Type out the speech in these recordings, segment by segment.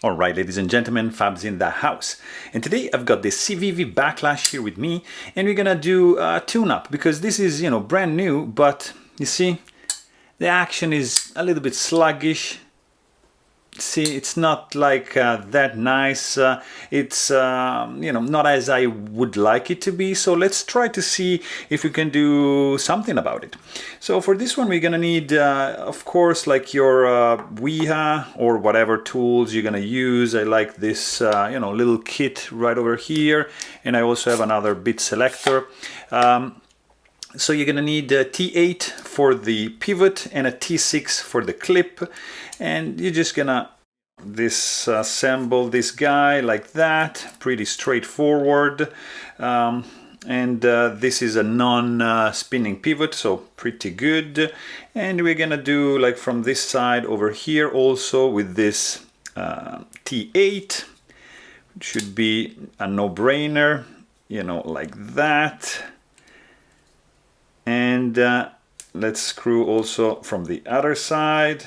Alright, ladies and gentlemen, Fab's in the house. And today I've got this CVV Backlash here with me, and we're gonna do a tune-up because this is, brand new, but you see, the action is a little bit sluggish. See, it's not like that nice. It's not as I would like it to be. So let's try to see if we can do something about it. So for this one, we're gonna need, of course, like your Wiha or whatever tools you're gonna use. I like this, little kit right over here, and I also have another bit selector. So you're gonna need a T8 for the pivot and a T6 for the clip, and you're just gonna disassemble this guy like that. Pretty straightforward. This is a non-spinning pivot, so pretty good. And we're gonna do like from this side over here also with this T8. It should be a no-brainer, like that. And let's screw also from the other side.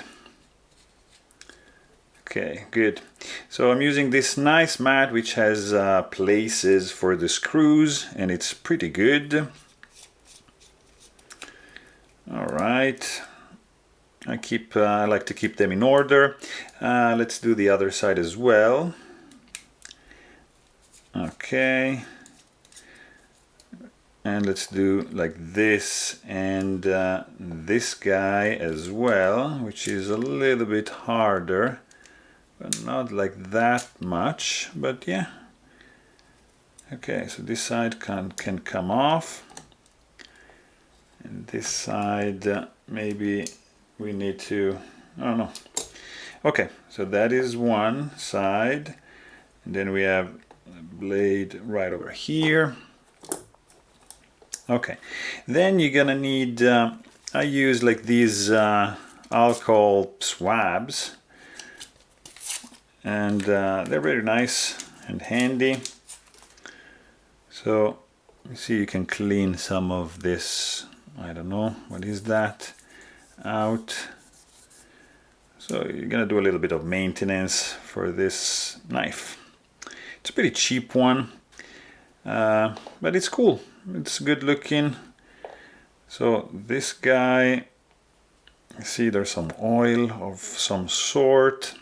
Okay, good. So I'm using this nice mat which has places for the screws, and it's pretty good. All right. I like to keep them in order. Let's do the other side as well. Okay. And let's do like this and this guy as well, which is a little bit harder, but not like that much, but yeah. Okay, so this side can come off, and this side maybe we need to, I don't know. Okay, so that is one side, and then we have a blade right over here. Okay, then you're gonna need, I use like these alcohol swabs, and they're very nice and handy. So you see, you can clean some of this, I don't know, what is that, out. So you're gonna do a little bit of maintenance for this knife. It's a pretty cheap one, but it's cool. It's good looking. So this guy, you see there's some oil of some sort.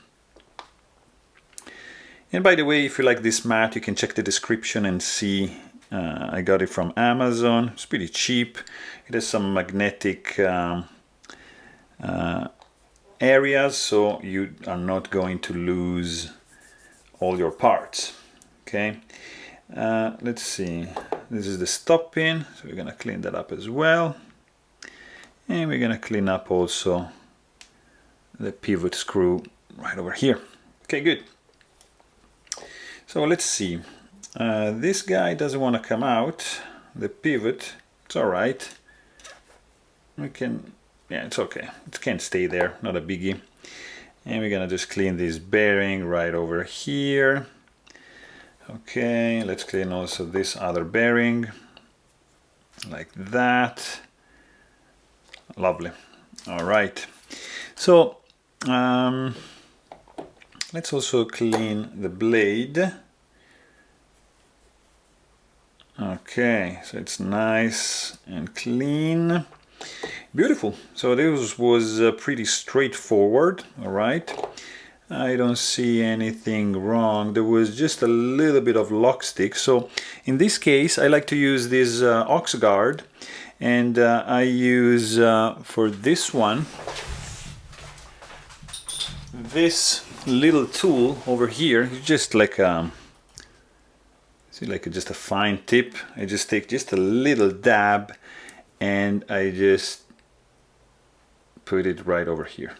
And by the way, if you like this mat, you can check the description and see. I got it from Amazon. It's pretty cheap. It has some magnetic areas, so you are not going to lose all your parts. Okay. Let's see, this is the stop pin, so we're gonna clean that up as well, and we're gonna clean up also the pivot screw right over here. Okay, good. So let's see, this guy doesn't want to come out, the pivot. It's all right, we can, yeah, it's okay, it can stay there, not a biggie. And we're gonna just clean this bearing right over here. Okay, let's clean also this other bearing, like that. Lovely. All right. So let's also clean the blade. Okay, so it's nice and clean. Beautiful. So this was pretty straightforward. All right. I don't see anything wrong. There was just a little bit of lock stick. So in this case, I like to use this Oxguard, and I use for this one this little tool over here. It's just like just a fine tip. I just take just a little dab, and I just put it right over here.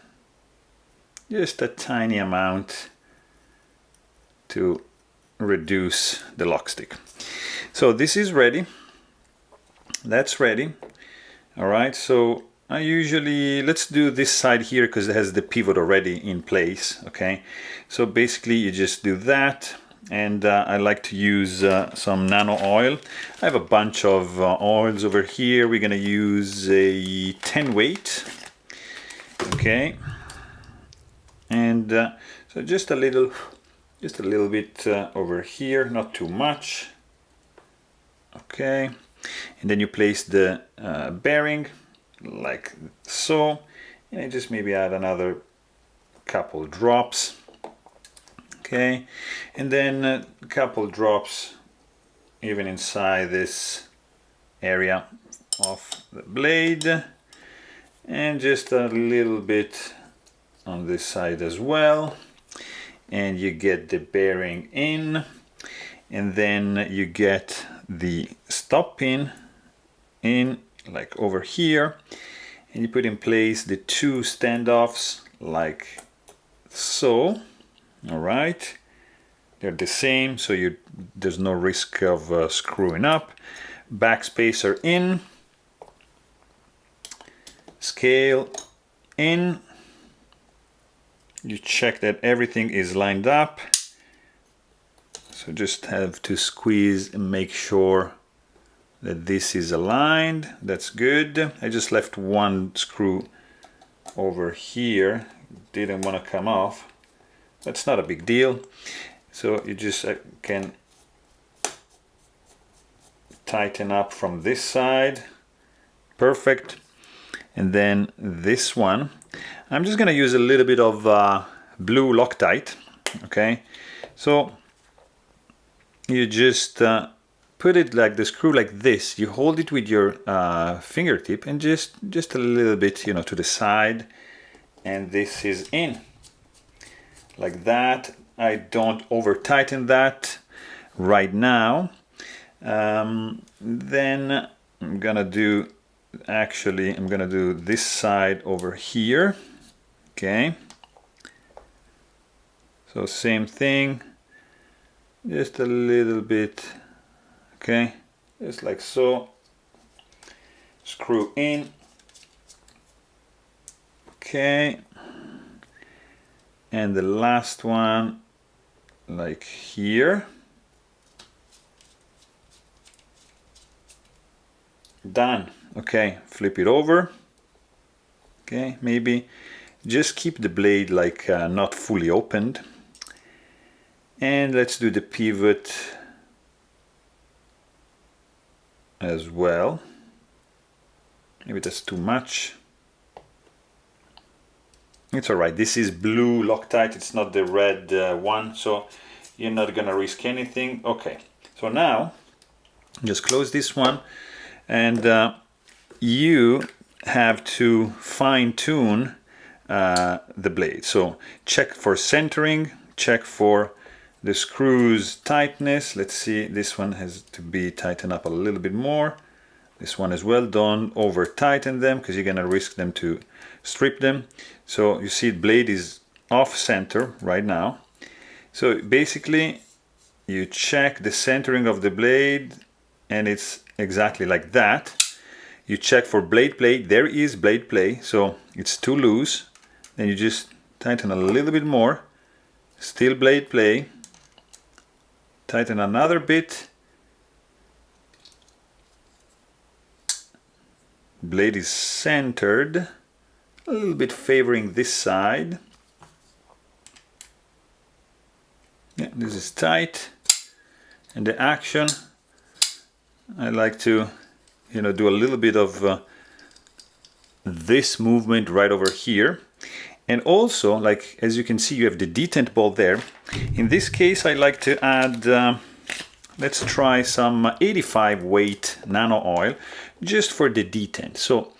Just a tiny amount to reduce the lock stick. So this is ready. That's ready. All right, so I usually, let's do this side here because it has the pivot already in place. Okay, so basically you just do that, and I like to use some nano oil. I have a bunch of oils over here. We're gonna use a 10 weight. Okay. And so just a little just a little bit over here, not too much. Okay, and then you place the bearing like so, and I just maybe add another couple drops. Okay, and then a couple drops even inside this area of the blade, and just a little bit on this side as well, and you get the bearing in, and then you get the stop pin in like over here, and you put in place the two standoffs like so. All right, they're the same, so there's no risk of screwing up. Back spacer in, scale in. You check that everything is lined up, so just have to squeeze and make sure that this is aligned. That's good. I just left one screw over here, didn't want to come off. That's not a big deal. So you just can tighten up from this side. Perfect. And then this one, I'm just gonna use a little bit of blue Loctite. Okay, so you just put it like the screw like this. You hold it with your fingertip and just a little bit, you know, to the side, and this is in like that. I don't over tighten that right now. Then I'm gonna do this side over here. Okay, so same thing, just a little bit. Okay, just like so. Screw in. Okay, and the last one like here. Done. Okay, flip it over. Okay, maybe just keep the blade like not fully opened. And let's do the pivot as well. Maybe that's too much. It's all right. This is blue Loctite. It's not the red one, so you're not gonna risk anything. Okay, so now just close this one, and you have to fine-tune the blade. So check for centering, check for the screws tightness. Let's see, this one has to be tightened up a little bit more. This one as well. Don't over tighten them because you're gonna risk them to strip them. So you see the blade is off center right now. So basically you check the centering of the blade and it's exactly like that. You check for blade play. There is blade play, so it's too loose. Then you just tighten a little bit more. Still blade play. Tighten another bit. Blade is centered. A little bit favoring this side. Yeah, this is tight. And the action, I like to, you know, do a little bit of this movement right over here. And also, like, as you can see, you have the detent ball there. In this case, I like to add, let's try some 85 weight nano oil just for the detent. So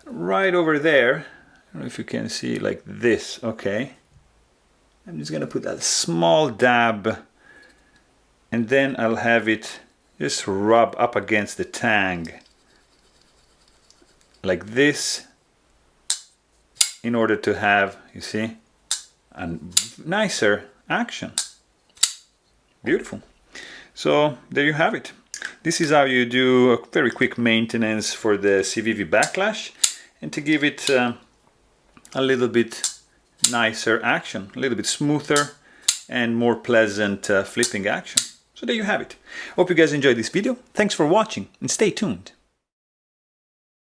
right over there, I don't know if you can see like this, okay. I'm just gonna put a small dab, and then I'll have it just rub up against the tang like this, in order to have, you see, a nicer action. Beautiful. So there you have it. This is how you do a very quick maintenance for the CVV Backlash, and to give it a little bit nicer action, a little bit smoother and more pleasant flipping action. So there you have it. Hope you guys enjoyed this video. Thanks for watching and stay tuned.